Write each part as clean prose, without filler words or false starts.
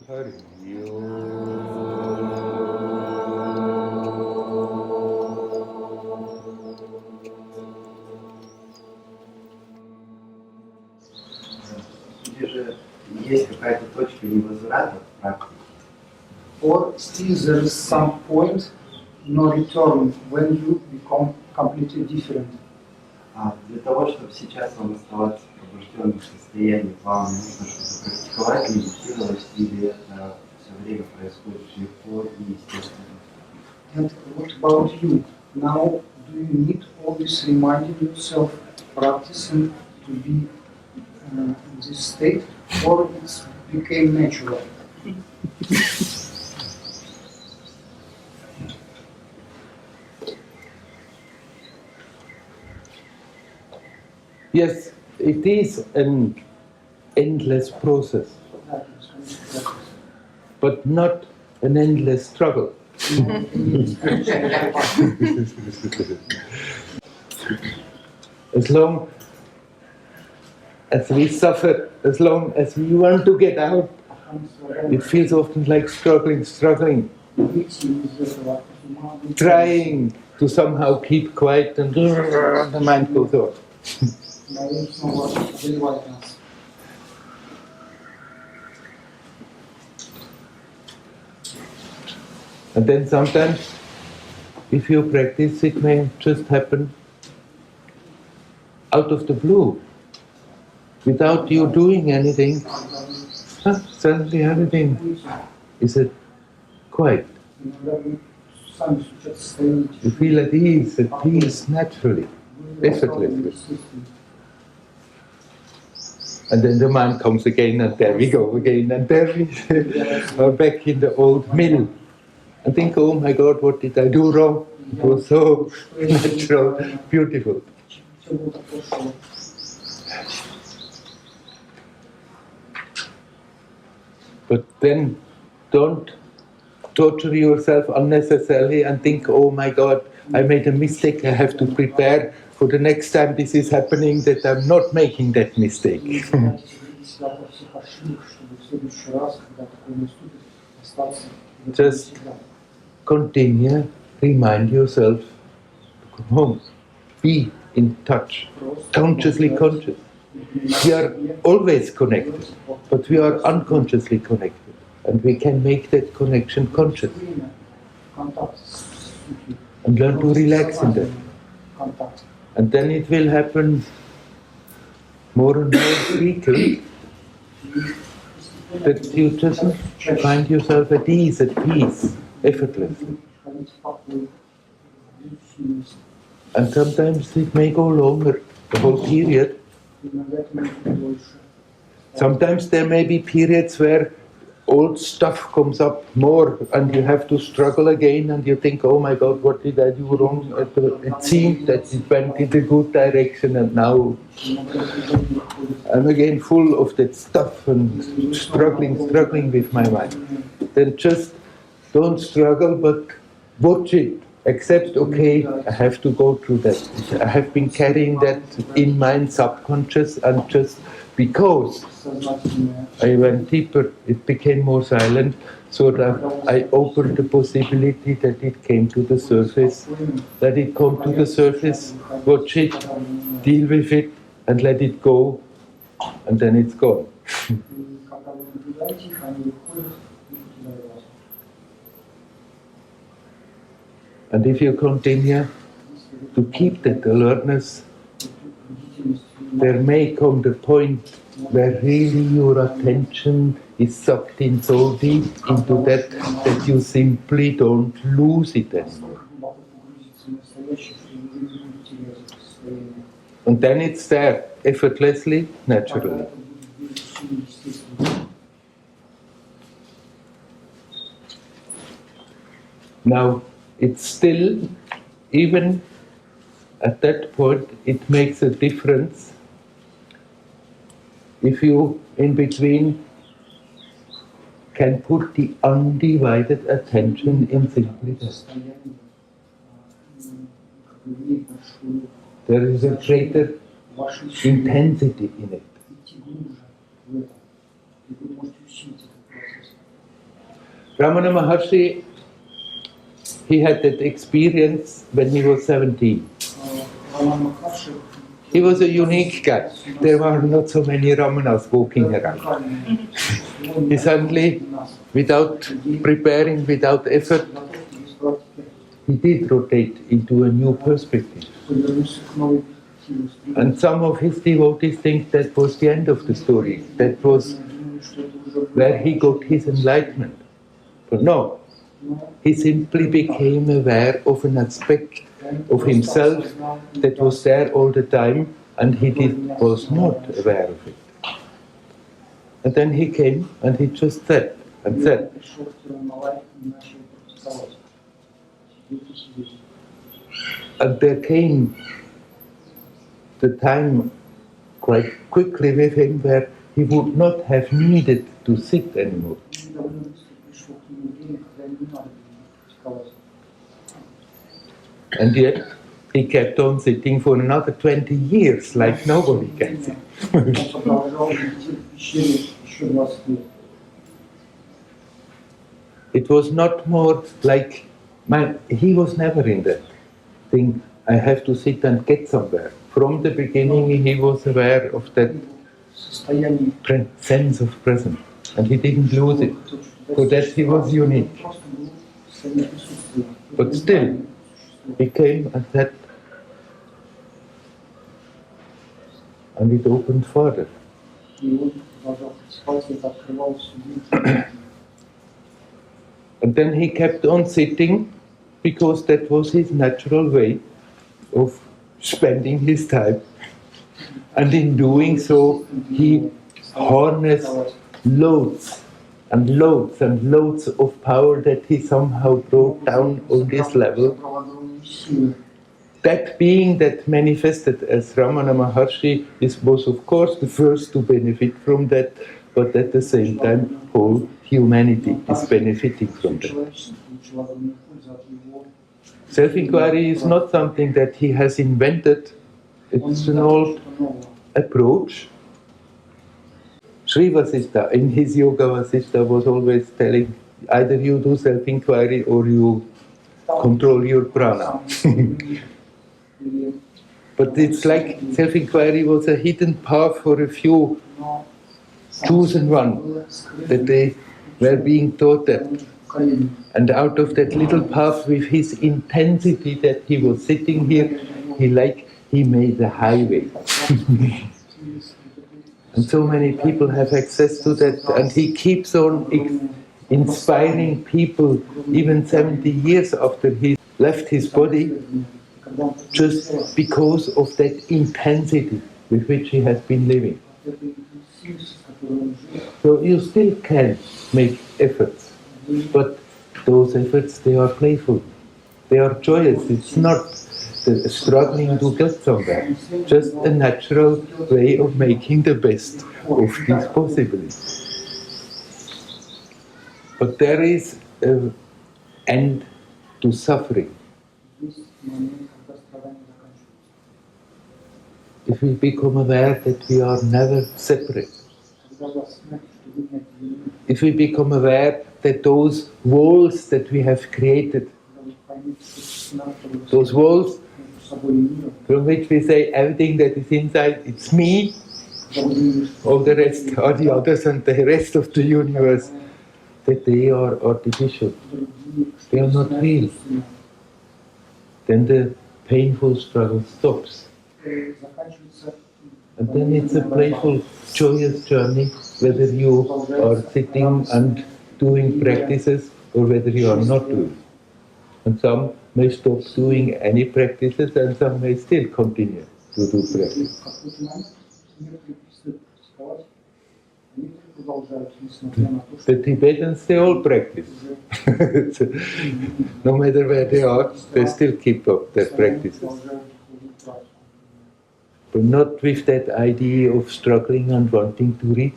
Есть какая-то точка невозврата в практике. Or still there is some point no return when you become completely different. Для того, чтобы сейчас вам оставаться в пробужденном состоянии, вам нужно что-то практиковать, медитировать, или это все время происходит легко и естественно? And what about you? Now, do you need always reminding yourself, practicing to be in this state, or it became natural? Yes, it is an endless process, but not an endless struggle. As long as we suffer, as long as we want to get out, it feels often like struggling, trying to somehow keep quiet, and the mind goes off. And then sometimes, if you practice, it may just happen out of the blue, without you doing anything. Suddenly everything is quiet. You feel at peace naturally, effortlessly. And then the mind comes again, and there we go again, and there we are back in the old mill. And think, oh my God, what did I do wrong? It was so natural, beautiful. But then don't torture yourself unnecessarily and think, oh my God, I made a mistake, I have to prepare for the next time this is happening, that I'm not making that mistake. Just continue, remind yourself to come home. Be in touch, consciously conscious. We are always connected, but we are unconsciously connected. And we can make that connection conscious. And learn to relax in that. And then it will happen more and more frequently that you just find yourself at ease, at peace, effortlessly. And sometimes it may go longer, the whole period. Sometimes there may be periods where old stuff comes up more and you have to struggle again and you think, oh my God, what did I do wrong? It seemed that it went in the good direction and now I'm again full of that stuff and struggling with my mind. Then just don't struggle, but watch it. Accept, okay, I have to go through that. I have been carrying that in my subconscious, and just because I went deeper, it became more silent, so that I opened the possibility that it came to the surface. Let it come to the surface, watch it, deal with it, and let it go, and then it's gone. And if you continue to keep that alertness, there may come the point where really your attention is sucked in so deep into that you simply don't lose it anymore. And then it's there, effortlessly, naturally. Now, it's still, even at that point, it makes a difference if you, in between, can put the undivided attention in simply that. There is a greater intensity in it. Ramana Maharshi, he had that experience when he was 17. He was a unique guy. There were not so many Ramanas walking around. He suddenly, without preparing, without effort, he did rotate into a new perspective. And some of his devotees think that was the end of the story. That was where he got his enlightenment. But no, he simply became aware of an aspect of himself that was there all the time, and he was not aware of it. And then he came and he just said and said. And there came the time quite quickly with him where he would not have needed to sit anymore. And yet, he kept on sitting for another 20 years, like nobody gets it. It was not more like, he was never in that thing, I have to sit and get somewhere. From the beginning, he was aware of that sense of presence, and he didn't lose it. For that, he was unique. But still, he came and said, and it opened further. And then he kept on sitting, because that was his natural way of spending his time. And in doing so, he harnessed loads and loads and loads of power that he somehow brought down on this level. That being that manifested as Ramana Maharshi was of course the first to benefit from that, but at the same time whole humanity is benefiting from that. Self-inquiry is not something that he has invented, it's an old approach. Sri Vasishtha, in his Yoga Vasishtha, was always telling, either you do self-inquiry or you control your prana. But it's like self-inquiry was a hidden path for a few chosen ones, that they were being taught that. And out of that little path, with his intensity that he was sitting here, he made a highway. And so many people have access to that, and he keeps on inspiring people, even 70 years after he left his body, just because of that intensity with which he has been living. So you still can make efforts, but those efforts, they are playful, they are joyous. It's not struggling to get somewhere, just a natural way of making the best of these possibilities. But there is an end to suffering. If we become aware that we are never separate, if we become aware that those walls that we have created, those walls from which we say everything that is inside, it's me, all the rest are the others and the rest of the universe, that they are artificial, they are not real, then the painful struggle stops. And then it's a playful, joyous journey, whether you are sitting and doing practices or whether you are not doing. And some may stop doing any practices and some may still continue to do practice. The Tibetans, they all practice. No matter where they are, they still keep up their practices. But not with that idea of struggling and wanting to reach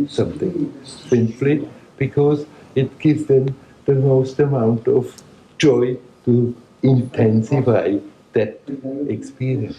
something. Simply because it gives them the most amount of joy to intensify that experience.